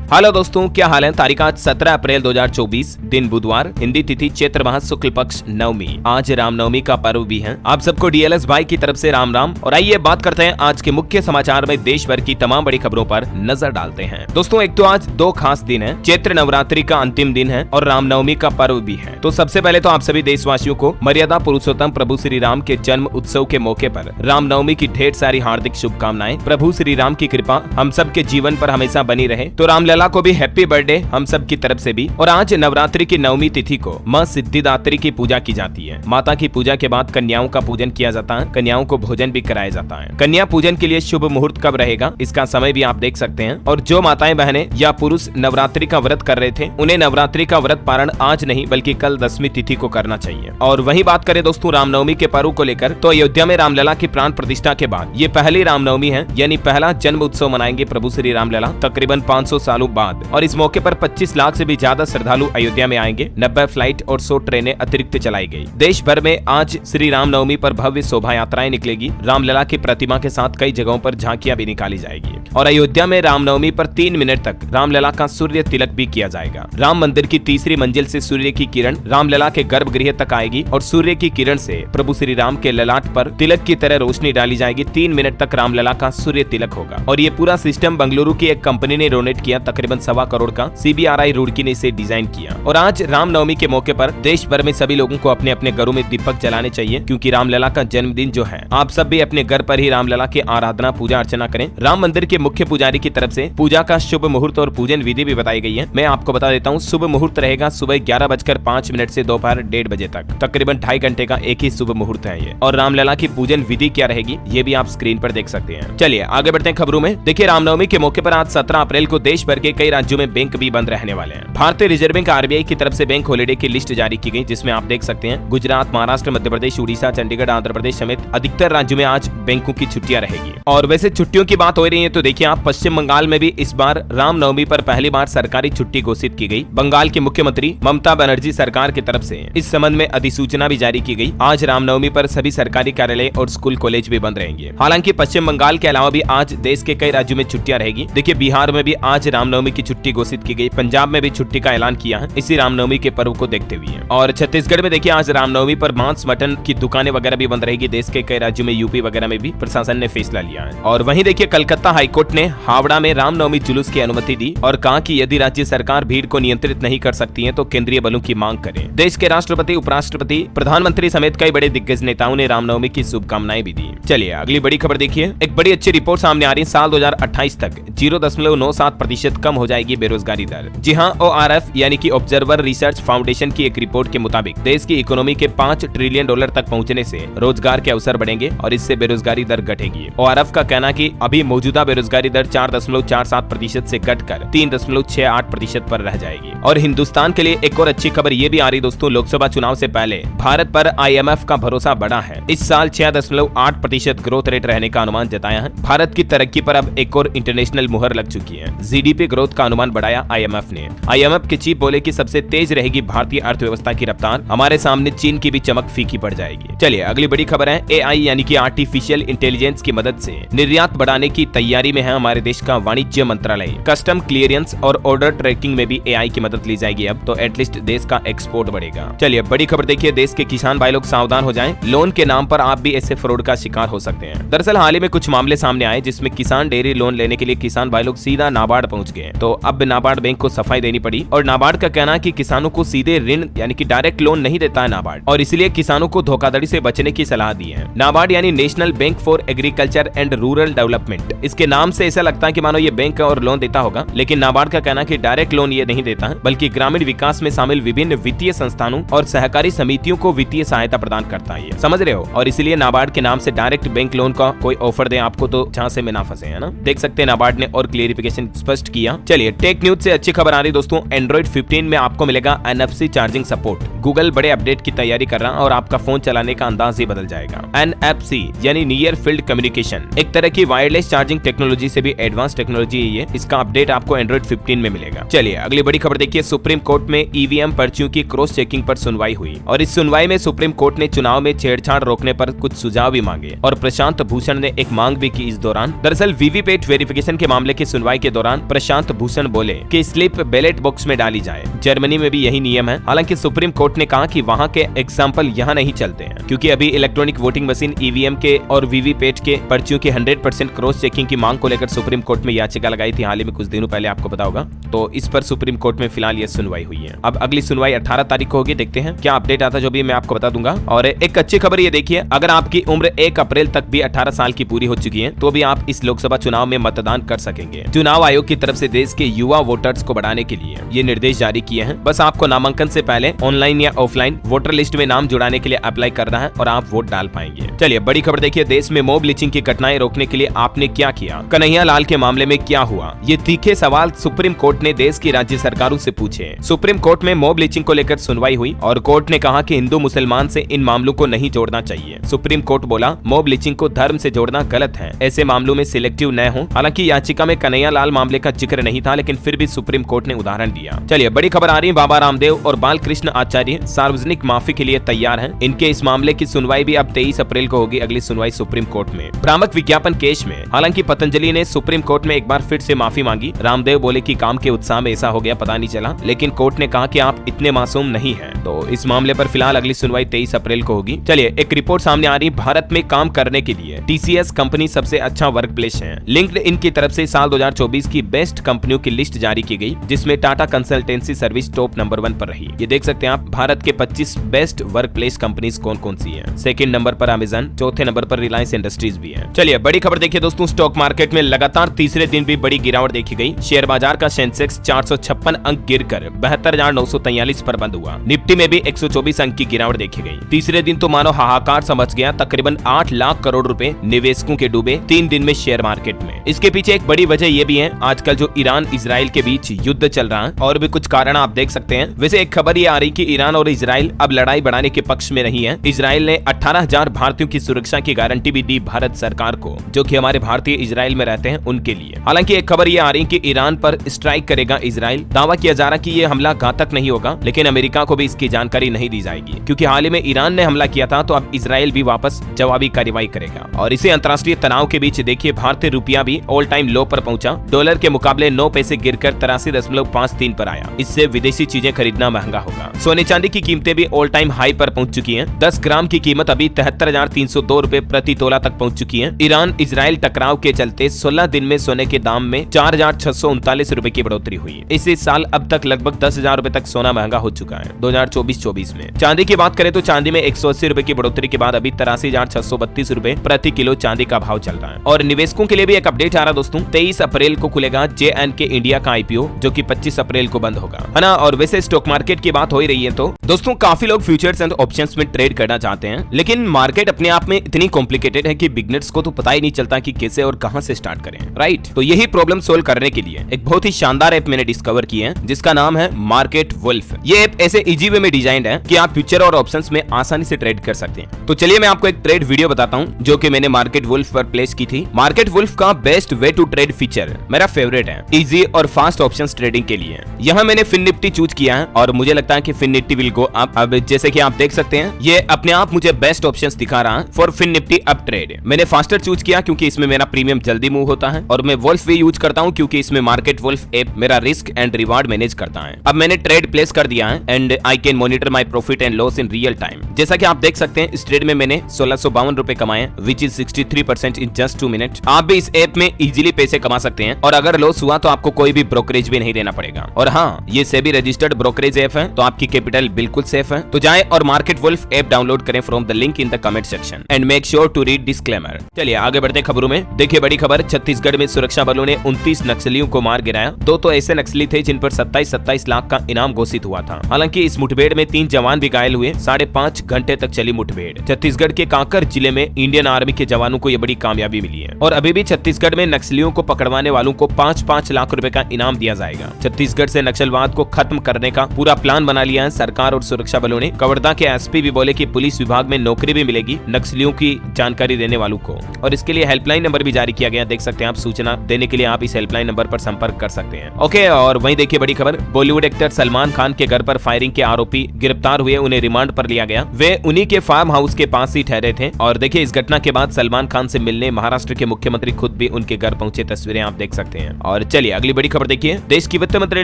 Hello दोस्तों, क्या हाल है। तारीख आज 17 अप्रैल 2024, दिन बुधवार, हिंदी तिथि चैत्र माह शुक्ल पक्ष नवमी। आज रामनवमी का पर्व भी है। आप सबको डीएलएस भाई की तरफ से राम राम। और आइए बात करते हैं आज के मुख्य समाचार में देश भर की तमाम बड़ी खबरों पर नजर डालते हैं। दोस्तों, एक तो आज दो खास दिन है। चैत्र नवरात्रि का अंतिम दिन है और रामनवमी का पर्व भी है। तो सबसे पहले तो आप सभी देशवासियों को मर्यादा पुरुषोत्तम प्रभु श्री राम के जन्म उत्सव के मौके पर रामनवमी की ढेर सारी हार्दिक शुभकामनाएं। प्रभु श्री राम की कृपा हम सब के जीवन पर हमेशा बनी रहे। तो रामलला को भी हैप्पी बर्थडे हम सब की तरफ से भी। और आज नवरात्रि की नवमी तिथि को मां सिद्धिदात्री की पूजा की जाती है। माता की पूजा के बाद कन्याओं का पूजन किया जाता है। कन्याओं को भोजन भी कराया जाता है। कन्या पूजन के लिए शुभ मुहूर्त कब रहेगा, इसका समय भी आप देख सकते हैं। और जो माताएं बहनें या पुरुष नवरात्रि का व्रत कर रहे थे, उन्हें नवरात्रि का व्रत पारण आज नहीं बल्कि कल 10वीं तिथि को करना चाहिए। और वही बात करें दोस्तों रामनवमी के पर्व को लेकर, तो अयोध्या में रामलला की प्राण प्रतिष्ठा के बाद ये पहली रामनवमी है, यानी पहला जन्म उत्सव मनाएंगे प्रभु श्री रामलला तकरीबन 500 सालों बाद। और इस मौके पर 25 लाख से भी ज्यादा श्रद्धालु अयोध्या में आएंगे। 90 फ्लाइट और 100 ट्रेनें अतिरिक्त चलाई गई। देश भर में आज श्री रामनवमी पर भव्य शोभा यात्राएं निकलेगी। रामलला की प्रतिमा के साथ कई जगहों पर झांकियां भी निकाली जाएगी। और अयोध्या में रामनवमी पर 3 मिनट तक रामलला का सूर्य तिलक भी किया जाएगा। राम मंदिर की तीसरी मंजिल से सूर्य की किरण रामलला के गर्भगृह तक आएगी और सूर्य की किरण से प्रभु श्री राम के ललाट पर तिलक की तरह रोशनी डाली जाएगी। 3 मिनट तक रामलला का सूर्य तिलक होगा। और ये पूरा सिस्टम बेंगलुरु की एक कंपनी ने डोनेट किया। तकरीबन 1.25 करोड़ का CBRI रुड़की ने इसे डिजाइन किया। और आज रामनवमी के मौके पर देश भर में सभी लोगों को अपने अपने घरों में दीपक जलाने चाहिए, क्योंकि रामलला का जन्मदिन जो है, आप सब भी अपने घर पर ही रामलला की आराधना पूजा अर्चना करें। राम मंदिर के मुख्य पुजारी की तरफ से पूजा का शुभ मुहूर्त और पूजन विधि भी बताई गई है। मैं आपको बता देता हूँ, शुभ मुहूर्त रहेगा सुबह 11:05 से दोपहर 1:30 बजे तक। तकरीबन 2.5 घंटे का एक ही शुभ मुहूर्त है ये। और रामलला की पूजन विधि क्या रहेगी, ये भी आप स्क्रीन पर देख सकते हैं। चलिए आगे बढ़ते हैं खबरों में। देखिए, रामनवमी के मौके पर आज 17 अप्रैल को देश भर के कई राज्यों में बैंक भी बंद रहने वाले हैं। भारतीय रिजर्व बैंक RBI की तरफ से बैंक हॉलिडे की लिस्ट जारी की गई, जिसमें आप देख सकते हैं गुजरात, महाराष्ट्र, मध्य प्रदेश, उड़ीसा, चंडीगढ़, आंध्र प्रदेश समेत अधिकतर राज्यों में आज बैंकों की छुट्टियां रहेगी। और वैसे छुट्टियों की बात हो रही है तो देखिए आप, पश्चिम बंगाल में भी इस बार रामनवमी पर पहली बार सरकारी छुट्टी घोषित की गई। बंगाल की मुख्यमंत्री ममता बनर्जी सरकार की तरफ से इस संबंध में अधिसूचना भी जारी की गई। आज रामनवमी पर सभी सरकारी कार्यालय और स्कूल कॉलेज भी बंद रहेंगे। हालांकि पश्चिम बंगाल के अलावा भी आज देश के कई राज्यों में छुट्टियां रहेगी। देखिए, बिहार में भी आज रामनवमी की छुट्टी घोषित की गई। पंजाब में भी छुट्टी का ऐलान किया है इसी रामनवमी के पर्व को देखते हुए। और छत्तीसगढ़ में देखिए आज रामनवमी पर मांस मटन की दुकानें वगैरह भी बंद रहेगी। देश के कई राज्यों में, यूपी वगैरह में भी प्रशासन ने फैसला लिया है। और वहीं देखिए कलकत्ता हाईकोर्ट ने हावड़ा में रामनवमी जुलूस की अनुमति दी और कहा कि यदि राज्य सरकार भीड़ को नियंत्रित नहीं कर सकती है तो केंद्रीय बलों की मांग करे। देश के राष्ट्रपति, उपराष्ट्रपति, प्रधानमंत्री समेत कई बड़े दिग्गज नेताओं ने रामनवमी की शुभकामनाएं भी दी। चलिए अगली बड़ी खबर देखिए। एक बड़ी अच्छी रिपोर्ट सामने आ रही है। साल 2028 तक 0.97% कम हो जाएगी बेरोजगारी दर। जी हाँ, ORF यानी कि ऑब्जर्वर रिसर्च फाउंडेशन की एक रिपोर्ट के मुताबिक देश की इकोनॉमी के $5 ट्रिलियन तक पहुंचने से रोजगार के अवसर बढ़ेंगे और इससे बेरोजगारी दर घटेगी। ORF का कहना कि अभी मौजूदा बेरोजगारी दर 4.47% से घटकर 3.68% पर रह जाएगी। और हिंदुस्तान के लिए एक और अच्छी खबर ये भी आ रही दोस्तों, लोकसभा चुनाव से पहले भारत पर IMF का भरोसा बढ़ा है। इस साल 6.8% ग्रोथ रेट रहने का अनुमान जताया है। भारत की तरक्की पर अब एक और इंटरनेशनल मुहर लग चुकी है। GDP ग्रोथ का अनुमान बढ़ाया IMF ने। IMF के चीफ बोले कि सबसे तेज रहेगी भारतीय अर्थव्यवस्था की रफ्तार, हमारे सामने चीन की भी चमक फीकी पड़ जाएगी। चलिए अगली बड़ी खबर है। AI यानी कि आर्टिफिशियल इंटेलिजेंस की मदद से निर्यात बढ़ाने की तैयारी में है हमारे देश का वाणिज्य मंत्रालय। कस्टम क्लियरेंस और ऑर्डर ट्रैकिंग में भी AI की मदद ली जाएगी अब, तो एटलीस्ट देश का एक्सपोर्ट बढ़ेगा। चलिए बड़ी खबर देखिए, देश के किसान भाई लोग सावधान हो जाएं, लोन के नाम पर आप भी ऐसे फ्रॉड का शिकार हो सकते हैं। दरअसल हाल ही में कुछ मामले सामने आए जिसमें किसान डेयरी लोन लेने के लिए किसान भाई लोग सीधा नाबार्ड पहुंच गए। तो अब नाबार्ड बैंक को सफाई देनी पड़ी। और नाबार्ड का कहना है कि किसानों को सीधे ऋण यानी कि डायरेक्ट लोन नहीं देता है नाबार्ड, और इसलिए किसानों को धोखाधड़ी से बचने की सलाह दी है। नाबार्ड यानी national bank for agriculture and rural development. इसके नाम से ऐसा लगता है कि मानो ये बैंक और लोन देता होगा, लेकिन नाबार्ड का कहना है कि डायरेक्ट लोन ये नहीं देता है, बल्कि ग्रामीण विकास में शामिल विभिन्न वित्तीय संस्थानों और सहकारी समितियों को वित्तीय सहायता प्रदान करता है। समझ रहे हो? और इसलिए नाबार्ड के नाम से डायरेक्ट बैंक लोन का कोई ऑफर दे आपको तो झांसे में ना फंसे, है ना। देख सकते हैं नाबार्ड ने और क्लियरिफिकेशन स्पष्ट किया। चलिए टेक न्यूज से अच्छी खबर आ रही दोस्तों, एंड्रॉइड 15 में आपको मिलेगा NFC चार्जिंग सपोर्ट। गूगल बड़े अपडेट की तैयारी कर रहा है और आपका फोन चलाने का अंदाज ही बदल जाएगा। NFC यानी नियर फील्ड कम्युनिकेशन, एक तरह की वायरलेस चार्जिंग टेक्नोलॉजी से भी एडवांस टेक्नोलॉजी है ये। इसका अपडेट आपको एंड्रॉइड 15 में मिलेगा। चलिए अगली बड़ी खबर देखिए। सुप्रीम कोर्ट में EVM पर्चियों की क्रॉस चेकिंग पर सुनवाई हुई और इस सुनवाई में सुप्रीम कोर्ट ने चुनाव में छेड़छाड़ रोकने पर कुछ सुझाव भी मांगे और प्रशांत भूषण ने एक मांग भी की इस दौरान। दरअसल वीवीपैट वेरिफिकेशन के मामले की सुनवाई के दौरान प्रशांत भूषण बोले कि स्लिप बैलेट बॉक्स में डाली जाए। जर्मनी में भी यही नियम है। हालांकि सुप्रीम कोर्ट ने कहा कि वहां के एग्जाम्पल यहाँ नहीं चलते हैं, क्योंकि अभी इलेक्ट्रॉनिक वोटिंग मशीन EVM के और वीवीपैट के पर्चियों की 100% क्रॉस चेकिंग की मांग को लेकर सुप्रीम कोर्ट में याचिका लगाई थी हाल ही में, कुछ दिनों पहले, आपको पता होगा। तो इस पर सुप्रीम कोर्ट में फिलहाल ये सुनवाई हुई है। अब अगली सुनवाई 18 तारीख को होगी। देखते हैं क्या अपडेट आता है, जो भी मैं आपको बता दूंगा। और एक अच्छी खबर ये देखिए, अगर आपकी उम्र 1 अप्रैल तक भी 18 साल की पूरी हो चुकी है तो भी आप इस लोकसभा चुनाव में मतदान कर सकेंगे। चुनाव आयोग की तरफ से देश के युवा वोटर्स को बढ़ाने के लिए ये निर्देश जारी किए हैं। बस आपको नामांकन से पहले ऑनलाइन या ऑफलाइन वोटर लिस्ट में नाम जुड़ाने के लिए अप्लाई करना है और आप वोट डाल पाएंगे। चलिए बड़ी खबर देखिए। देश में मॉब लिंचिंग की घटनाएं रोकने के लिए आपने क्या किया? कन्हैया लाल के मामले में क्या हुआ? ये तीखे सवाल सुप्रीम कोर्ट ने देश की राज्य सरकारों से पूछे। सुप्रीम कोर्ट में मॉब लिंचिंग को लेकर सुनवाई हुई और कोर्ट ने कहा कि हिंदू मुसलमान से इन मामलों को नहीं जोड़ना चाहिए। सुप्रीम कोर्ट बोला मॉब लिंचिंग को धर्म से जोड़ना गलत है, ऐसे मामलों में सिलेक्टिव न हो। हालांकि याचिका में कन्हैया लाल मामले का जिक्र नहीं था, लेकिन फिर भी सुप्रीम कोर्ट ने उदाहरण दिया। चलिए बड़ी खबर आ रही है। बाबा रामदेव और बालकृष्ण आचार्य सार्वजनिक माफी के लिए तैयार हैं। इनके इस मामले की सुनवाई भी अब 23 अप्रैल को होगी। अगली सुनवाई सुप्रीम कोर्ट में भ्रामक विज्ञापन केस में। हालांकि पतंजलि ने सुप्रीम कोर्ट में एक बार फिर से माफी मांगी। रामदेव बोले कि काम के उत्साह में ऐसा हो गया, पता नहीं चला, लेकिन कोर्ट ने कहा कि आप इतने मासूम नहीं हैं। तो इस मामले पर फिलहाल अगली सुनवाई 23 अप्रैल को होगी। चलिए एक रिपोर्ट सामने आ रही। भारत में काम करने के लिए TCS कंपनी सबसे अच्छा वर्क प्लेस है। लिंक्डइन की तरफ से साल 2024 की बेस्ट कंपनियों की लिस्ट जारी की गई, जिसमें Tata consultancy service top number 1 पर रही। ये देख सकते हैं आप, भारत के 25 बेस्ट वर्क प्लेस कंपनीज कौन कौन सी है। सेकंड नंबर पर अमेजन, चौथे नंबर पर रिलायंस इंडस्ट्रीज भी है। चलिए बड़ी खबर देखिए दोस्तों। स्टॉक मार्केट में लगातार तीसरे दिन भी बड़ी गिरावट देखी गई। शेयर बाजार का सेंसेक्स 456 अंक गिरकर 72,943 पर बंद हुआ। निफ्टी में भी 124 अंक की गिरावट देखी गई। तीसरे दिन तो मानो हाहाकार समझ गया। तकरीबन 8 लाख करोड़ रुपए निवेशकों के डूबे 3 दिन में शेयर मार्केट में। इसके पीछे एक बड़ी वजह ये भी है, आजकल जो ईरान इजराइल के बीच युद्ध चल रहा है, और भी कुछ कारण आप देख सकते हैं। वैसे एक खबर ये आ रही कि ईरान और इजराइल अब लड़ाई बढ़ाने के पक्ष में नहीं है। इजराइल ने 18,000 भारतीयों की सुरक्षा की गारंटी भी दी भारत सरकार को, जो कि हमारे भारतीय इजराइल में रहते हैं उनके लिए। हालांकि एक खबर ये आ रही कि ईरान पर स्ट्राइक करेगा इजराइल। दावा किया जा रहा कि ये हमला घातक नहीं होगा, लेकिन अमेरिका को भी इसकी जानकारी नहीं दी जाएगी, क्योंकि हाल ही में ईरान ने हमला किया था, तो अब इजराइल भी वापस जवाबी कार्रवाई करेगा। और इसी अंतर्राष्ट्रीय तनाव के बीच देखिए भारतीय रुपया भी ऑल टाइम लो पर पहुंचा। डॉलर के मुकाबले 9 पैसे गिरकर 83.53 पर आया। इससे विदेशी चीजें खरीदना महंगा होगा। सोने चांदी की कीमतें भी ऑल टाइम हाई पर पहुंच चुकी हैं। 10 ग्राम की कीमत अभी 73,302 रुपए प्रति तोला तक पहुंच चुकी है। ईरान इजराइल टकराव के चलते 16 दिन में सोने के दाम में 4,639 रुपए की बढ़ोतरी हुई। इसी साल अब तक लगभग 10,000 रुपए तक सोना महंगा हो चुका है 2024-24 में। चांदी की बात करें तो चांदी में 180 रुपए की बढ़ोतरी के बाद अभी 83,632 रुपए प्रति किलो चांदी का भाव चल रहा है। और निवेशकों के लिए भी एक अपडेट आ रहा दोस्तों। 23 अप्रैल को खुलेगा JNK इंडिया का IPO, जो कि 25 अप्रैल को बंद होगा, है ना। और वैसे स्टॉक मार्केट की बात हो ही रही है, तो दोस्तों काफी लोग फ्यूचर्स एंड ऑप्शंस में ट्रेड करना चाहते हैं, लेकिन मार्केट अपने आप में इतनी कॉम्प्लिकेटेड है कि बिगनर्स को तो पता ही नहीं चलता कि कैसे और कहां से स्टार्ट करें, राइट। तो यही प्रॉब्लम सोल्व करने के लिए एक बहुत ही शानदार ऐप मैंने डिस्कवर की है, जिसका नाम है मार्केट वुल्फ। ये ऐप ऐसे इजी वे में डिजाइन्ड है कि आप फ्यूचर और ऑप्शंस में आसानी से ट्रेड कर सकते हैं। तो चलिए मैं आपको एक ट्रेड वीडियो बताता हूं, जो कि मैंने मार्केट वुल्फ पर प्लेस की थी। मार्केट वुल्फ का best way to trade feature मेरा फेवरेट है, इजी और फास्ट ऑप्शंस ट्रेडिंग के लिए। यहाँ मैंने फिन निफ्टी चूज किया है और मुझे लगता है कि Fin Nifty will go up. अब जैसे कि आप देख सकते हैं, ये अपने आप मुझे बेस्ट ऑप्शंस दिखा रहा है for Fin Nifty up trade. मैंने फास्टर चूज किया क्योंकि इसमें मेरा प्रीमियम जल्दी मूव होता है, और मैं वुल्फ भी यूज करता हूँ क्योंकि इसमें मार्केट वुल्फ ऐप मेरा रिस्क एंड रिवार्ड मैनेज करता है। अब मैंने ट्रेड प्लेस कर दिया है and I can monitor my profit and loss in real time. जैसा कि आप देख सकते हैं, इस ट्रेड में मैंने 1652 रुपए कमाए, which is 63% in just 2 minute. आप भी इस ऐप में इजीली पैसे कमा सकते हैं, और अगर लॉस हुआ तो आपको कोई भी ब्रोकरेज भी नहीं देना पड़ेगा। और हाँ, ये सेबी रजिस्टर्ड ब्रोकरेज ऐप है, तो आपकी कैपिटल बिल्कुल सेफ है। तो जाएं और मार्केट वुल्फ ऐप डाउनलोड करें from the link in the comment section and make sure to read disclaimer. चलिए आगे बढ़ते खबरों में। देखिए बड़ी खबर, छत्तीसगढ़ में सुरक्षा बलों ने 29 नक्सलियों को मार गिराया। 2 तो ऐसे नक्सली थे जिन पर 27 लाख का इनाम घोषित हुआ था। हालांकि इस मुठभेड़ में 3 जवान भी घायल हुए। 5.5 घंटे तक चली मुठभेड़। छत्तीसगढ़ के कांकर जिले में इंडियन आर्मी के जवानों को यह बड़ी कामयाबी मिली है, और अभी भी छत्तीसगढ़ में नक्सलियों को पकड़वाने वालों को 5-5 लाख रुपए का इनाम दिया जाएगा। छत्तीसगढ़ से नक्सलवाद को खत्म करने का पूरा प्लान बना लिया है सरकार सरकार और सुरक्षा बलों ने। कवर्धा के एसपी भी बोले कि पुलिस विभाग में नौकरी भी मिलेगी नक्सलियों की जानकारी देने वालों को, और इसके लिए हेल्पलाइन नंबर भी जारी किया गया। देख सकते हैं आप, सूचना देने के लिए आप इस हेल्पलाइन नंबर पर संपर्क कर सकते हैं। ओके, और वहीं देखिए बड़ी खबर, बॉलीवुड एक्टर सलमान खान के घर पर फायरिंग के आरोपी गिरफ्तार हुए, उन्हें रिमांड पर लिया गया। वे उन्हीं के फार्म हाउस के पास ही ठहरे थे। और देखिए इस घटना के बाद सलमान खान से मिलने महाराष्ट्र के मुख्यमंत्री खुद भी उनके घर पहुंचे, तस्वीरें आप देख सकते हैं। और चलिए अगली बड़ी खबर देखिए। देश की वित्त मंत्री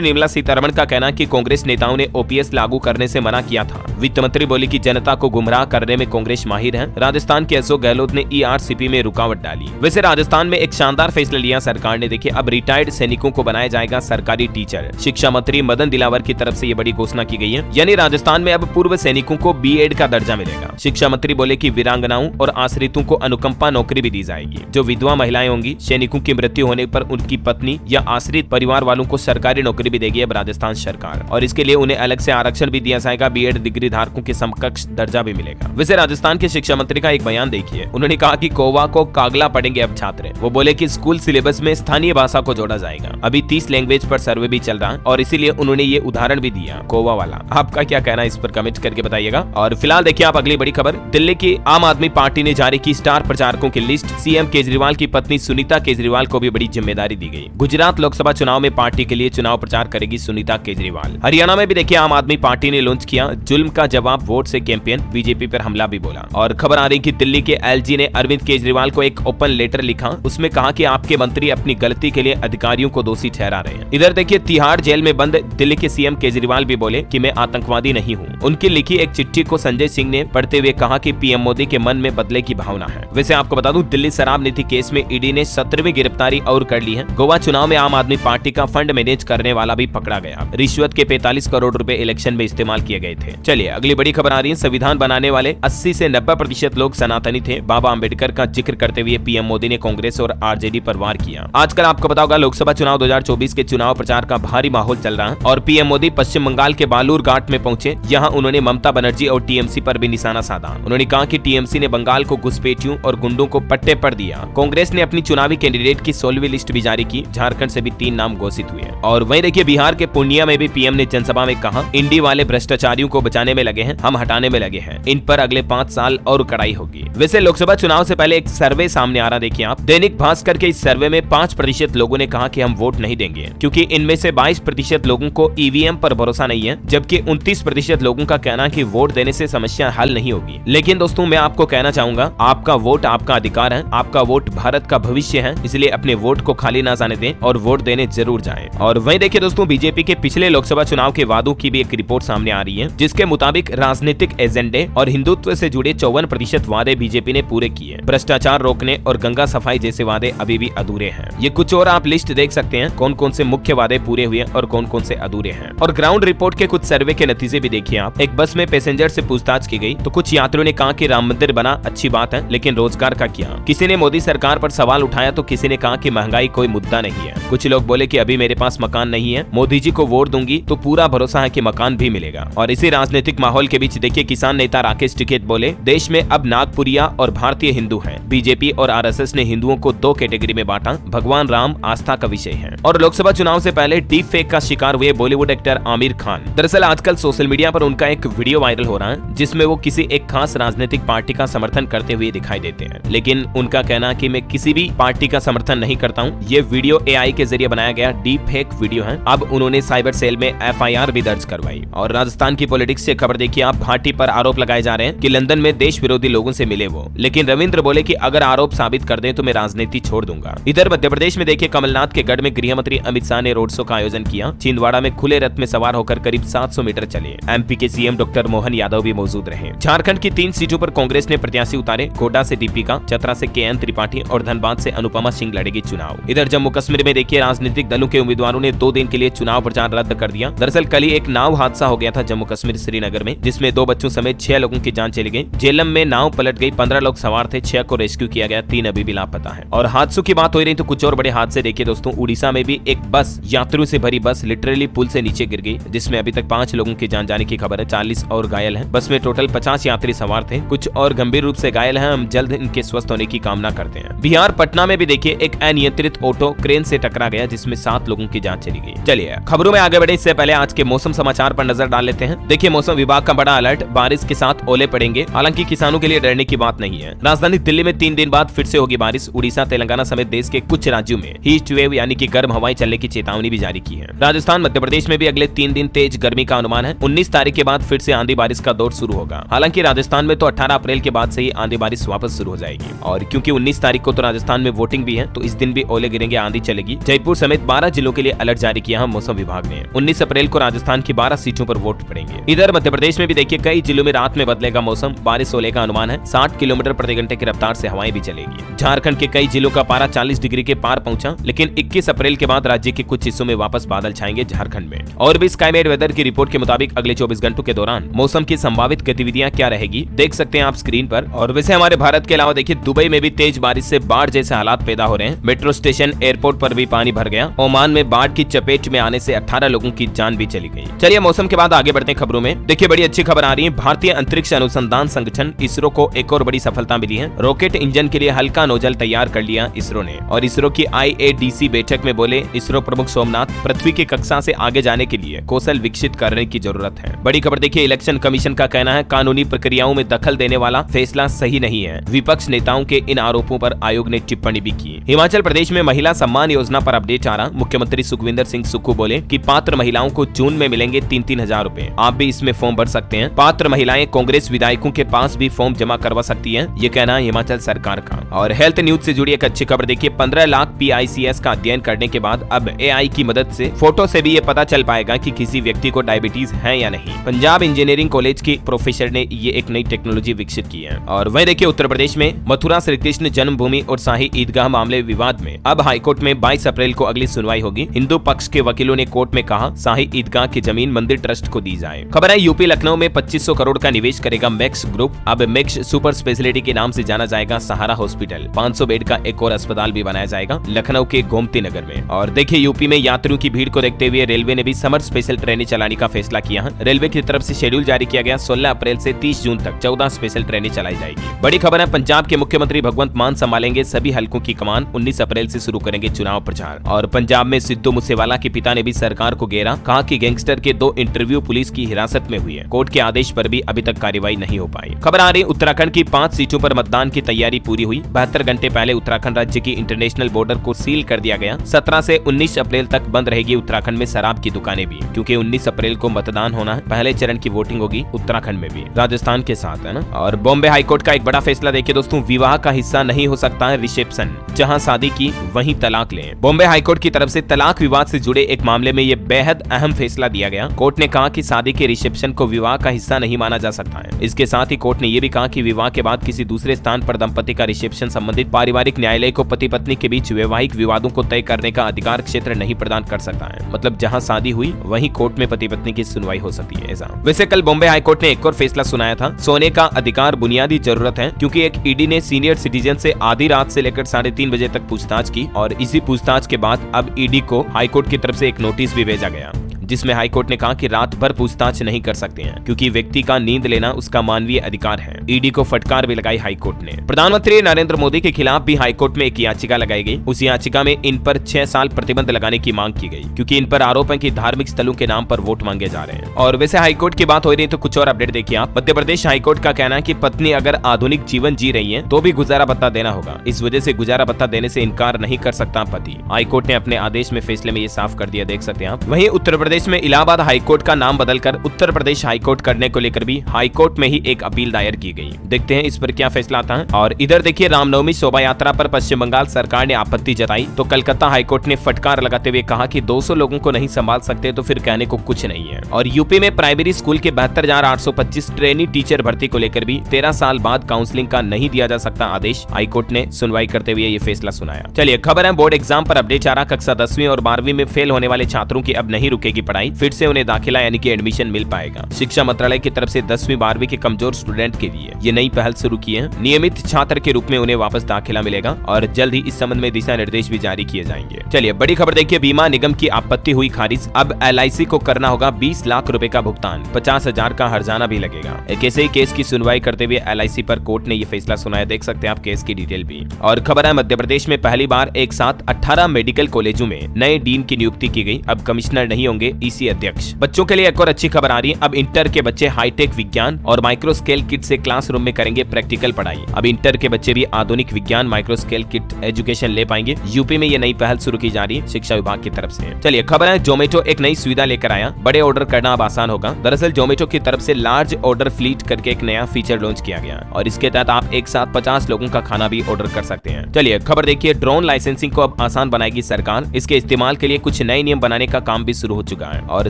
निर्मला सीतारमण का कहना कि कांग्रेस नेताओं ने ओपीएस लागू करने से मना किया था। वित्त मंत्री बोली कि जनता को गुमराह करने में कांग्रेस माहिर है। राजस्थान के अशोक गहलोत ने ईआरसीपी में रुकावट डाली। वैसे राजस्थान में एक शानदार फैसला लिया सरकार ने। देखिए अब रिटायर्ड सैनिकों को बनाया जाएगा सरकारी टीचर। शिक्षा मंत्री मदन दिलावर की तरफ से ये बड़ी घोषणा की गई है, यानी राजस्थान में अब पूर्व सैनिकों को बीएड का दर्जा मिलेगा। शिक्षा मंत्री बोले कि वीरांगनाओं और आश्रितों को अनुकंपा नौकरी भी दी जाएगी। जो विधवा महिलाएं होंगी, सैनिकों की मृत्यु होने पर उनकी पत्नी या आश्रित परिवार वालों को सरकारी नौकरी भी देगी अब राजस्थान सरकार, और इसके लिए उन्हें अलग से आरक्षण भी दिया जाएगा। बीएड डिग्री धारकों के समकक्ष दर्जा भी मिलेगा। वैसे राजस्थान के शिक्षा मंत्री का एक बयान देखिए, उन्होंने कहा कि कोवा को कागला पढ़ेंगे अब छात्र। वो बोले कि स्कूल सिलेबस में स्थानीय भाषा को जोड़ा जाएगा। अभी 30 लैंग्वेज पर सर्वे भी चल रहा है, और इसीलिए उन्होंने ये उदाहरण भी दिया कोवा वाला। आपका क्या कहना है इस पर कमेंट करके बताइएगा। और फिलहाल देखिए आप अगली बड़ी खबर, दिल्ली की आम आदमी पार्टी ने जारी की स्टार प्रचारकों की लिस्ट। सीएम केजरीवाल की पत्नी सुनीता केजरीवाल को भी बड़ी जिम्मेदारी दी गई। गुजरात लोकसभा चुनाव में पार्टी के लिए चुनाव प्रचार करेगी सुनीता केजरीवाल। हरियाणा में भी देखिए आम आदमी पार्टी ने लॉन्च किया जुल्म का जवाब वोट से कैंपेन, बीजेपी पर हमला भी बोला। और खबर आ रही कि दिल्ली के एलजी ने अरविंद केजरीवाल को एक ओपन लेटर लिखा। उसमें कहा कि आपके मंत्री अपनी गलती के लिए अधिकारियों को दोषी ठहरा रहे हैं। इधर देखिए तिहाड़ जेल में बंद दिल्ली के सीएम केजरीवाल भी बोले कि मैं आतंकवादी नहीं हूँ। उनकी लिखी एक चिट्ठी को संजय सिंह ने पढ़ते हुए कहा कि पीएम मोदी के मन में बदले की भावना है। वैसे आपको बता दूं, दिल्ली शराब नीति केस में ईडी ने 17वीं गिरफ्तारी और कर ली है। गोवा चुनाव में आम आदमी पार्टी का फंड मैनेज करने वाला भी पकड़ा गया। रिश्वत के 45 करोड़ रुपए इलेक्शन में इस्तेमाल किए गए थे। चलिए अगली बड़ी खबर आ रही है, संविधान बनाने वाले 80 से 90% लोग सनातनी थे। बाबा अम्बेडकर का जिक्र करते हुए पीएम मोदी ने कांग्रेस और आरजेडी पर वार किया। आजकल आपको पता होगा लोकसभा चुनाव 2024 के चुनाव प्रचार का भारी माहौल चल रहा है, और पीएम मोदी पश्चिम बंगाल के बालूर घाट में पहुंचे। यहाँ उन्होंने ममता बनर्जी और टीएमसी पर भी निशाना साधा। उन्होंने कहा कि टीएमसी ने बंगाल को घुसपैठियों और गुंडों को पट्टे पर दिया। कांग्रेस ने अपनी चुनावी कैंडिडेट की 16वीं लिस्ट भी जारी की। झारखंड से भी 3 नाम घोषित हुए। और वहीं देखिए बिहार के पूर्णिया में भी पीएम ने जनसभा में कहा, इंडी वाले भ्रष्टाचारियों को बचाने में लगे हैं, हम हटाने में लगे हैं। इन पर अगले 5 साल और कड़ाई होगी। वैसे लोकसभा चुनाव से पहले एक सर्वे सामने आ रहा, देखिए आप। दैनिक भास्कर के इस सर्वे में 5% लोगों ने कहा कि हम वोट नहीं देंगे, क्योंकि इनमें से 22% लोगों को ईवीएम पर भरोसा नहीं है, जबकि 29% लोगों का कहना है कि वोट देने से समस्या हल नहीं होगी। लेकिन दोस्तों मैं आपको कहना चाहूंगा, आपका वोट आपका अधिकार है, आपका वोट भारत का भविष्य है, इसलिए अपने वोट को खाली ना जाने दें और वोट देने जरूर जाएं। और वहीं देखिए दोस्तों, बीजेपी के पिछले लोकसभा चुनाव के वादों की भी एक रिपोर्ट सामने आ रही है, जिसके मुताबिक राजनीतिक एजेंडे और हिंदुत्व से जुड़े 54% वादे बीजेपी ने पूरे किए। भ्रष्टाचार रोकने और गंगा सफाई जैसे वादे अभी भी अधूरे हैं। ये कुछ और आप लिस्ट देख सकते हैं, कौन कौन से मुख्य वादे पूरे हुए और कौन कौन से अधूरे हैं। और ग्राउंड रिपोर्ट के कुछ सर्वे के नतीजे भी देखिए आप। एक बस में पैसेंजर से पूछताछ की गई तो कुछ यात्रियों ने कहा कि राम मंदिर बना अच्छी बात है, लेकिन रोजगार का क्या। किसी ने मोदी सरकार पर सवाल उठाया तो किसी ने कहा कि महंगाई कोई मुद्दा नहीं है। कुछ लोग बोले कि अभी मेरे पास मकान नहीं है, मोदी जी को वोट दूंगी तो पूरा भरोसा है कि मकान भी मिलेगा। और इसी राजनीतिक माहौल के बीच देखिए किसान नेता राकेश टिकैत बोले, देश में अब नागपुरिया और भारतीय हिंदू हैं। बीजेपी और आरएसएस ने हिंदुओं को 2 कैटेगरी में बांटा, भगवान राम आस्था का विषय है। और लोकसभा चुनाव से पहले डीप फेक का शिकार हुए बॉलीवुड एक्टर आमिर खान। दरअसल आजकल सोशल मीडिया पर उनका एक वीडियो वायरल हो रहा है, जिसमें वो किसी एक खास राजनीतिक पार्टी का समर्थन करते हुए दिखाई देते हैं। लेकिन उनका कहना है कि मैं किसी भी पार्टी का समर्थन नहीं करता हूँ। ये वीडियो एआई के जरिए बनाया गया डीप फेक वीडियो है। अब उन्होंने साइबर सेल में एफआईआर भी दर्ज करवाई। और राजस्थान की पॉलिटिक्स से खबर देखिए आप। भाटी पर आरोप लगाए जा रहे हैं कि लंदन में देश विरोधी लोगों से मिले वो, लेकिन रविंद्र बोले कि अगर आरोप साबित कर दें तो मैं राजनीति छोड़ दूंगा। इधर मध्य प्रदेश में देखिए कमलनाथ के गढ़ में गृह मंत्री अमित शाह ने रोड शो का आयोजन किया। छिंदवाड़ा में खुले रथ में सवार होकर करीब 700 मीटर चले। एमपी के सीएम डॉक्टर मोहन यादव भी मौजूद रहे। झारखंड की 3 सीटों पर कांग्रेस ने प्रत्याशी उतारे। गोड्डा से दीपिका, चतरा से केएन त्रिपाठी और धनबाद से अनुपमा सिंह लड़ेगी चुनाव। इधर जम्मू कश्मीर में देखिए राजनीतिक दलों के उम्मीदवारों ने 2 दिन के लिए चुनाव प्रचार रद्द कर दिया। दरअसल कल ही एक नाव हादसा हो गया था जम्मू कश्मीर श्रीनगर में, जिसमें 2 बच्चों समेत 6 लोगों की जान चली गई। झेलम में नाव पलट गई, 15 लोग सवार थे, 6 को रेस्क्यू किया गया, 3 अभी भी लापता है। और हादसों की बात हो रही तो कुछ और बड़े हादसे देखिए दोस्तों। उड़ीसा में भी एक बस, यात्रियों से भरी बस लिटरली पुल से नीचे गिर गई, जिसमें अभी तक 5 लोगों की जान जाने की खबर है, 40 और घायल हैं। बस में टोटल 50 यात्री सवार थे, कुछ और गंभीर रूप से घायल हैं। हम जल्द इनके स्वस्थ होने की कामना करते हैं। बिहार पटना में भी देखिए एक अनियंत्रित ऑटो क्रेन से टकरा गया, जिसमें 7 लोगों की जान चली गई। चलिए खबरों में आगे बढ़े इससे पहले आज के मौसम समाचार पर नजर डालें। डाल लेते हैं। देखिए मौसम विभाग का बड़ा अलर्ट, बारिश के साथ ओले पड़ेंगे। हालांकि किसानों के लिए डरने की बात नहीं है। राजधानी दिल्ली में 3 दिन बाद फिर से होगी बारिश। उड़ीसा, तेलंगाना समेत देश के कुछ राज्यों में हीट वेव यानी कि गर्म हवाएं चलने की चेतावनी भी जारी की है। राजस्थान, मध्य प्रदेश में भी अगले 3 दिन तेज गर्मी का अनुमान है। 19 तारीख के बाद फिर से आंधी बारिश का दौर शुरू होगा। हालांकि राजस्थान में तो 18 अप्रैल के बाद से ही आंधी बारिश वापस शुरू हो जाएगी। और क्योंकि 19 तारीख को तो राजस्थान में वोटिंग भी है, तो इस दिन भी ओले गिरेंगे, आंधी चलेगी। जयपुर समेत 12 जिलों के लिए अलर्ट जारी किया है मौसम विभाग ने। 19 अप्रैल को राजस्थान की 12 सीटों पर वोट पड़ेंगे। इधर मध्य प्रदेश में भी देखिए कई जिलों में रात में बदलेगा मौसम, बारिश ओले का अनुमान है। 60 किलोमीटर प्रति घंटे की रफ्तार से हवाएं भी चलेगी। झारखंड के कई जिलों का पारा 40 डिग्री के पार पहुंचा, लेकिन 21 अप्रैल के बाद राज्य के कुछ हिस्सों में वापस बादल छाएंगे झारखंड में। और भी स्काईमेट वेदर की रिपोर्ट के मुताबिक अगले 24 घंटों के दौरान मौसम की संभावित गतिविधियां क्या रहेगी देख सकते हैं आप स्क्रीन पर। और वैसे हमारे भारत के अलावा देखिए दुबई में भी तेज बारिश से बाढ़ जैसे हालात पैदा हो रहे हैं। मेट्रो स्टेशन, एयरपोर्ट पर भी पानी भर गया। ओमान में बाढ़ की चपेट में आने से 18 लोगों की जान भी चली गई। चलिए मौसम के बाद आगे बढ़ते हैं खबरों में। देखिए बड़ी अच्छी खबर आ रही है। भारतीय अंतरिक्ष अनुसंधान संगठन इसरो को एक और बड़ी सफलता मिली है। रॉकेट इंजन के लिए हल्का नोजल तैयार कर लिया इसरो ने। और इसरो की IADC बैठक में बोले इसरो प्रमुख सोमनाथ, पृथ्वी की कक्षा से आगे जाने के लिए कौशल विकसित करने की जरूरत है। बड़ी खबर देखिए, इलेक्शन कमीशन का कहना है कानूनी प्रक्रियाओं में दखल देने वाला फैसला सही नहीं है। विपक्ष नेताओं के इन आरोपों पर आयोग ने टिप्पणी भी की। हिमाचल प्रदेश में महिला सम्मान योजना पर अपडेट आ रहा। मुख्यमंत्री सुखविंदर सिंह सुक्खू बोले कि पात्र महिलाओं को जून में मिलेंगे 3-3 हजार रुपए। आप भी इसमें फॉर्म भर सकते हैं। पात्र महिलाएं कांग्रेस विधायकों के पास भी फॉर्म जमा करवा सकती हैं, ये कहना है हिमाचल सरकार का। और हेल्थ न्यूज से जुड़ी एक अच्छी खबर देखिए, 15 लाख PICS का अध्ययन करने के बाद अब AI की मदद से फोटो से भी ये पता चल पाएगा कि किसी व्यक्ति को डायबिटीज है या नहीं। पंजाब इंजीनियरिंग कॉलेज की प्रोफेसर ने ये एक नई टेक्नोलॉजी विकसित की है। और वह देखिए उत्तर प्रदेश में मथुरा श्री कृष्ण जन्मभूमि और शाही ईदगाह मामले विवाद में अब हाईकोर्ट में 22 अप्रैल को अगली सुनवाई होगी। हिंदू पक्ष के वकीलों ने कोर्ट में कहा शाही ईदगाह की जमीन मंदिर ट्रस्ट को दी जाए। खबर है यूपी लखनऊ में 2500 करोड़ का निवेश करेगा मैक्स ग्रुप। अब मैक्स सुपर स्पेशलिटी के नाम से जाना जाएगा सहारा हॉस्पिटल। 500 बेड का एक और अस्पताल भी बनाया जाएगा लखनऊ के गोमती नगर में। और देखिए यूपी में यात्रियों की भीड़ को देखते हुए रेलवे ने भी समर स्पेशल ट्रेनें चलाने का फैसला किया है। रेलवे की तरफ से शेड्यूल जारी किया गया। 16 अप्रैल से 30 जून तक 14 स्पेशल ट्रेनें चलाई जाएगी। बड़ी खबर है, पंजाब के मुख्यमंत्री भगवंत मान संभालेंगे सभी हलकों की कमान। 19 अप्रैल से शुरू करेंगे चुनाव प्रचार। और पंजाब में सिद्धू मूसेवाला के पिता ने भी सरकार को घेरा, कहा कि गैंगस्टर के 2 इंटरव्यू पुलिस की हिरासत में हुई है। कोर्ट के आदेश पर भी अभी तक कार्रवाई नहीं हो पाई। खबर आ रही उत्तराखंड की 5 सीटों पर मतदान की तैयारी पूरी हुई। 72 घंटे पहले उत्तराखंड राज्य की इंटरनेशनल बॉर्डर को सील कर दिया गया। 17 से 19 अप्रैल तक बंद रहेगी उत्तराखंड में शराब की दुकानें भी, क्योंकि 19 अप्रैल को मतदान होना है। पहले चरण की वोटिंग होगी उत्तराखंड में भी, राजस्थान के साथ, है ना। और बॉम्बे हाईकोर्ट का एक बड़ा फैसला देखिए दोस्तों, विवाह का हिस्सा नहीं हो सकता है रिसेप्शन, जहां शादी की वहीं तलाक लें। बॉम्बे हाईकोर्ट की तरफ से तलाक विवाद से जुड़े एक मामले में ये बेहद अहम फैसला दिया गया। कोर्ट ने कहा कि शादी के रिसेप्शन को विवाह का हिस्सा नहीं माना जा सकता है। इसके साथ ही कोर्ट ने यह भी कहा कि विवाह के बाद किसी दूसरे स्थान पर दंपति का रिसेप्शन संबंधित पारिवारिक न्यायालय को पति पत्नी के बीच वैवाहिक विवादों को तय करने का अधिकार क्षेत्र नहीं प्रदान कर सकता है। मतलब जहां शादी हुई वहीं कोर्ट में पति पत्नी की सुनवाई हो सकती है। ऐसा वैसे कल बॉम्बे हाईकोर्ट ने एक और फैसला सुनाया था। सोने का अधिकार बुनियादी जरूरत है, क्योंकि एक ईडी ने सीनियर सिटीजन से आधी रात से लेकर 3:30 बजे तक पूछताछ की। और इसी पूछताछ के बाद अब ईडी को हाईकोर्ट की तरफ से एक नोटिस भी भेजा गया, जिसमें हाईकोर्ट ने कहा कि रात भर पूछताछ नहीं कर सकते हैं, क्योंकि व्यक्ति का नींद लेना उसका मानवीय अधिकार है। ईडी को फटकार भी लगाई हाईकोर्ट ने। प्रधानमंत्री नरेंद्र मोदी के खिलाफ भी हाईकोर्ट में एक याचिका लगाई गई। उस याचिका में इन पर 6 साल प्रतिबंध लगाने की मांग की गई, क्योंकि इन पर आरोप है कि धार्मिक स्थलों के नाम पर वोट मांगे जा रहे हैं। और वैसे हाईकोर्ट की बात हो रही है तो कुछ और अपडेट देखिए आप। मध्य प्रदेश हाईकोर्ट का कहना है कि पत्नी अगर आधुनिक जीवन जी रही है तो भी गुजारा भत्ता देना होगा। इस वजह से गुजारा भत्ता देने से इनकार नहीं कर सकता पति। हाईकोर्ट ने अपने आदेश में फैसले में ये साफ कर दिया, देख सकते हैं आप। वहीं उत्तर प्रदेश में इलाहाबाद हाईकोर्ट का नाम बदलकर उत्तर प्रदेश हाईकोर्ट करने को लेकर भी हाईकोर्ट में ही एक अपील दायर की गई। देखते हैं इस पर क्या फैसला आता है। और इधर देखिए रामनवमी शोभा यात्रा पर पश्चिम बंगाल सरकार ने आपत्ति जताई, तो कलकत्ता हाईकोर्ट ने फटकार लगाते हुए कहा कि 200 लोगों को नहीं संभाल सकते तो फिर कहने को कुछ नहीं है। और यूपी में प्राइमरी स्कूल के 72,825 ट्रेनी टीचर भर्ती को लेकर भी 13 साल बाद काउंसलिंग का नहीं दिया जा सकता आदेश। हाईकोर्ट ने सुनवाई करते हुए ये फैसला सुनाया। चलिए खबर है बोर्ड एग्जाम पर अपडेट आ रहा। कक्षा 10वीं और 12वीं में फेल होने वाले छात्रों की अब नहीं रुकेगी पढ़ाई, फिर से उन्हें दाखिला यानी कि एडमिशन मिल पाएगा। शिक्षा मंत्रालय की तरफ से 10वीं 12वीं के कमजोर स्टूडेंट के लिए ये नई पहल शुरू की है। नियमित छात्र के रूप में उन्हें वापस दाखिला मिलेगा और जल्द ही इस संबंध में दिशा निर्देश भी जारी किए जाएंगे। चलिए बड़ी खबर देखिए, बीमा निगम की आपत्ति हुई खारिज। अब LIC को करना होगा 20 लाख रुपए का भुगतान, 50,000 का हर्जाना भी लगेगा। एक ऐसे ही केस की सुनवाई करते हुए LIC पर कोर्ट ने ये फैसला सुनाया, देख सकते हैं आप केस की डिटेल भी। और खबर है मध्य प्रदेश में पहली बार एक साथ 18 मेडिकल कॉलेजों में नए डीन की नियुक्ति की गई। अब कमिश्नर नहीं होंगे ईसी अध्यक्ष। बच्चों के लिए एक और अच्छी खबर आ रही है। अब इंटर के बच्चे हाईटेक विज्ञान और माइक्रो स्केल किट से क्लासरूम में करेंगे प्रैक्टिकल पढ़ाई। अब इंटर के बच्चे भी आधुनिक विज्ञान माइक्रो स्केल किट एजुकेशन ले पाएंगे। यूपी में ये नई पहल शुरू की जा रही है शिक्षा विभाग की तरफ से। चलिए खबर है, जोमेटो एक नई सुविधा लेकर आया। बड़े ऑर्डर करना अब आसान होगा। दरअसल जोमेटो की तरफ से लार्ज ऑर्डर फ्लीट करके एक नया फीचर लॉन्च किया गया और इसके तहत आप एक साथ 50 लोगों का खाना भी ऑर्डर कर सकते हैं। चलिए खबर देखिए, ड्रोन लाइसेंसिंग को अब आसान बनाएगी सरकार। इसके इस्तेमाल के लिए कुछ नए नियम बनाने का काम भी शुरू हो चुका है और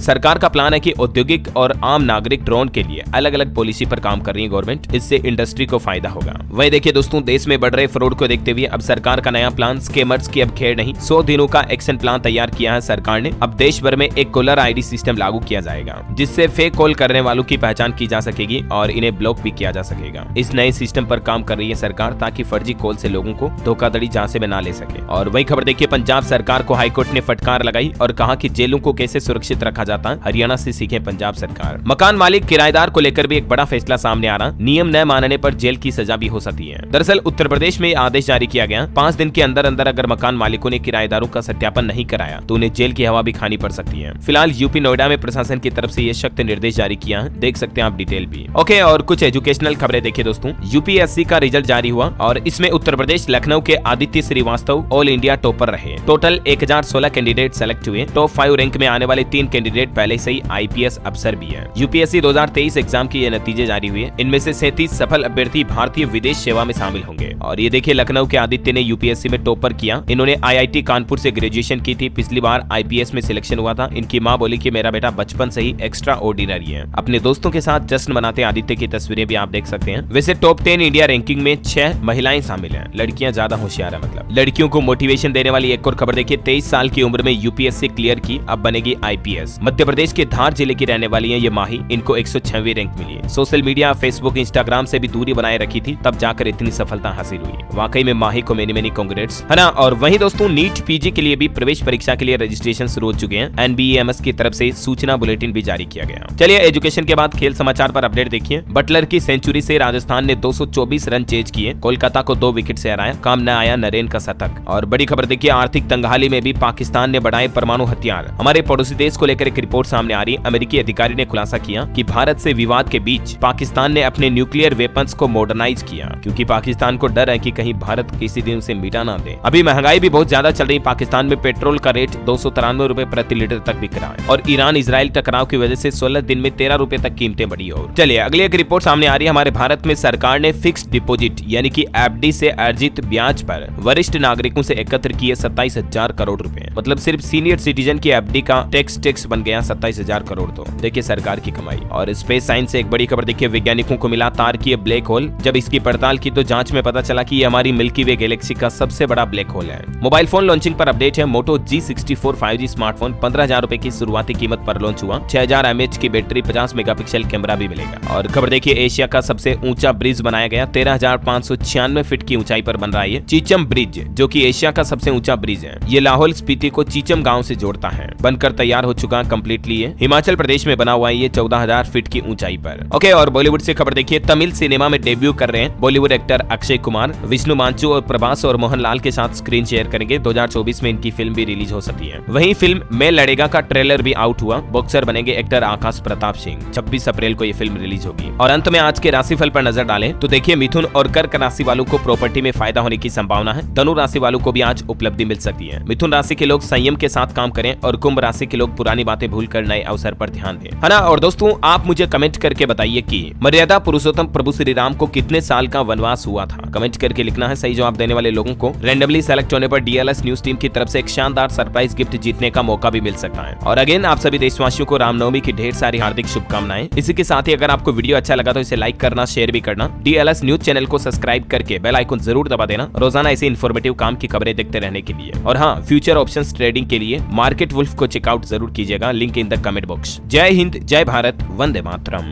सरकार का प्लान है कि औद्योगिक और आम नागरिक ड्रोन के लिए अलग अलग पॉलिसी पर काम कर रही है गवर्नमेंट। इससे इंडस्ट्री को फायदा होगा। वही देखिए दोस्तों, देश में बढ़ रहे फ्रॉड को देखते हुए अब सरकार का नया प्लान, स्कैमर्स की अब खेर नहीं, 100 दिनों का एक्शन प्लान तैयार किया है सरकार ने। अब देश भर में एक कॉलर आईडी सिस्टम लागू किया जाएगा जिससे फेक कॉल करने वालों की पहचान की जा सकेगी और इन्हें ब्लॉक भी किया जा सकेगा। इस नए सिस्टम पर काम कर रही है सरकार ताकि फर्जी कॉल से लोगों को धोखाधड़ी झांसे में ना ले सके। और वही खबर देखिए, पंजाब सरकार को हाईकोर्ट ने फटकार लगाई और कहा कि जेलों को कैसे सुरक्षित रखा जाता है, हरियाणा से सीखे पंजाब सरकार। मकान मालिक किराएदार को लेकर भी एक बड़ा फैसला सामने आ रहा। नियम न मानने पर जेल की सजा भी हो सकती है। दरअसल उत्तर प्रदेश में आदेश जारी किया गया, 5 दिन के अंदर अंदर अगर मकान मालिकों ने किराएदारों का सत्यापन नहीं कराया तो उन्हें जेल की हवा भी खानी पड़ सकती है। फिलहाल यूपी नोएडा में प्रशासन की तरफ से ये सख्त निर्देश जारी किया है, देख सकते हैं आप डिटेल भी। ओके, और कुछ एजुकेशनल खबरें देखिए दोस्तों। यूपीएससी का रिजल्ट जारी हुआ और इसमें उत्तर प्रदेश लखनऊ के Aditya Srivastava all India topper रहे। टोटल 1016 कैंडिडेट सेलेक्ट हुए। टॉप 5 रैंक में आने वाले 3 कैंडिडेट पहले से ही आईपीएस अफसर भी है। यूपीएससी 2023 एग्जाम के ये नतीजे जारी हुए। इनमें से 37 सफल अभ्यर्थी भारतीय विदेश सेवा में शामिल होंगे। और ये देखिए, लखनऊ के आदित्य ने यूपीएससी में टॉपर किया। इन्होंने आईआईटी कानपुर से ग्रेजुएशन की थी। पिछली बार आईपीएस में सिलेक्शन हुआ था। इनकी मां बोली कि मेरा बेटा बचपन से ही एक्स्ट्रा ऑर्डिनरी है। अपने दोस्तों के साथ जश्न मनाते आदित्य की तस्वीरें भी आप देख सकते हैं। वैसे टॉप 10 इंडिया रैंकिंग में 6 महिलाएं शामिल हैं। लड़कियां ज्यादा होशियार है, मतलब लड़कियों को मोटिवेशन देने वाली एक और खबर देखिए। 23 साल की उम्र में यूपीएससी क्लियर की, अब बनेगी आईपीएस। मध्य प्रदेश के धार जिले की रहने वाली है ये माही। इनको 106वीं रैंक मिली है। सोशल मीडिया, फेसबुक, इंस्टाग्राम से भी दूरी बनाए रखी थी, तब जाकर इतनी सफलता हासिल हुई। वाकई में माही को मेनी कांग्रेट्स, है ना। और वहीं दोस्तों, नीट पीजी के लिए भी प्रवेश परीक्षा के लिए रजिस्ट्रेशन शुरू हो चुके हैं। एनबीएमएस की तरफ से सूचना बुलेटिन भी जारी किया गया। चलिए एजुकेशन के बाद खेल समाचार पर अपडेट देखिए। बटलर की सेंचुरी से राजस्थान ने 224 रन चेज किए। कोलकाता को 2 विकेट से हराया। काम न आया नरेन का शतक। और बड़ी खबर देखिए, आर्थिक तंगहाली में भी पाकिस्तान ने बढ़ाए परमाणु हथियार। हमारे पड़ोसी देश को लेकर एक रिपोर्ट सामने आ रही है। अमेरिकी अधिकारी ने खुलासा किया कि भारत से विवाद के बीच पाकिस्तान ने अपने न्यूक्लियर वेपन्स को मॉडर्नाइज किया, क्योंकि पाकिस्तान को डर है कि कहीं भारत किसी दिन उसे मिटा ना दे। अभी महंगाई भी बहुत ज्यादा चल रही। पाकिस्तान में पेट्रोल का रेट 293 रुपए प्रति लीटर तक बिक रहा है और ईरान इजराइल टकराव की वजह से 16 दिन में 13 रुपए तक कीमतें बढ़ी। और चलिए अगली एक रिपोर्ट सामने आ रही है। हमारे भारत में सरकार ने फिक्स्ड डिपॉजिट यानी कि एफडी से अर्जित ब्याज पर वरिष्ठ नागरिकों से एकत्र किए 27,000 करोड़ रुपए। मतलब सिर्फ सीनियर सिटीजन की एफडी का टैक्स बन गया 27,000 करोड़। तो देखिए सरकार की कमाई। और स्पेस साइंस से एक बड़ी खबर देखिए, वैज्ञानिकों को मिला तारकीय ब्लैक होल। जब इसकी पड़ताल की तो जांच में पता चला कि ये हमारी मिल्की वे गैलेक्सी का सबसे बड़ा ब्लैक होल है। मोबाइल फोन लॉन्चिंग पर अपडेट है। मोटो G64 5G स्मार्टफोन 15,000 रुपए की शुरुआती कीमत पर लॉन्च हुआ। 6000 mAh की बैटरी, 50 मेगापिक्सल कैमरा भी मिलेगा। और खबर देखिए, एशिया का सबसे ऊंचा ब्रिज बनाया गया। 13,596 फीट की ऊंचाई पर बन रहा है चीचम ब्रिज, जो कि एशिया का सबसे ऊंचा ब्रिज है। ये लाहौल स्पीति को चीचम गांव से जोड़ता है। बनकर तैयार हो चुका कंप्लीटली है। हिमाचल प्रदेश में बना हुआ है ये 14,000 फीट की ऊंचाई पर। ओके, और बॉलीवुड से खबर देखिए, तमिल सिनेमा में डेब्यू कर रहे हैं बॉलीवुड एक्टर अक्षय कुमार। विष्णु मांचू और प्रभास और मोहनलाल के साथ स्क्रीन शेयर करेंगे। 2024 में इनकी फिल्म भी रिलीज हो सकती है। वहीं फिल्म मैं लड़ेगा का ट्रेलर भी आउट हुआ। बॉक्सर बनेंगे एक्टर आकाश प्रताप सिंह। 26 अप्रैल को ये फिल्म रिलीज होगी। और अंत में आज के राशिफल पर नजर डालें तो देखिए, मिथुन और कर्क राशि वालों को प्रॉपर्टी में फायदा होने की संभावना है। धनु राशि वालों को भी आज उपलब्धि मिल सकती है। मिथुन राशि के लोग संयम के साथ काम करें और कुंभ राशि के लोग पुरानी बातें भूलकर नए अवसर पर ध्यान दें, है ना। और दोस्तों, आप मुझे कमेंट करके बताइए कि मर्यादा पुरुषोत्तम प्रभु श्री राम को कितने साल का वनवास हुआ था। कमेंट करके लिखना है। सही जवाब देने वाले लोगों को रैंडमली सेलेक्ट होने पर डीएलएस न्यूज टीम की तरफ से एक शानदार सरप्राइज गिफ्ट जीतने का मौका भी मिल सकता है। और अगेन, आप सभी देशवासियों को रामनवमी की ढेर सारी हार्दिक शुभकामनाएं। इसी के साथ ही अगर आपको वीडियो अच्छा लगा तो इसे लाइक करना, शेयर भी करना। डीएलएस न्यूज चैनल को सब्सक्राइब करके बेल आइकन जरूर दबा देना, रोजाना ऐसे इन्फॉर्मेटिव काम की खबरें देखते रहने के लिए। और हाँ, फ्यूचर ऑप्शंस ट्रेडिंग के लिए मार्केट वुल्फ को चेकआउट जरूर कीजिएगा। Link in the comment box. जय हिंद, जय भारत, वंदे मातरम।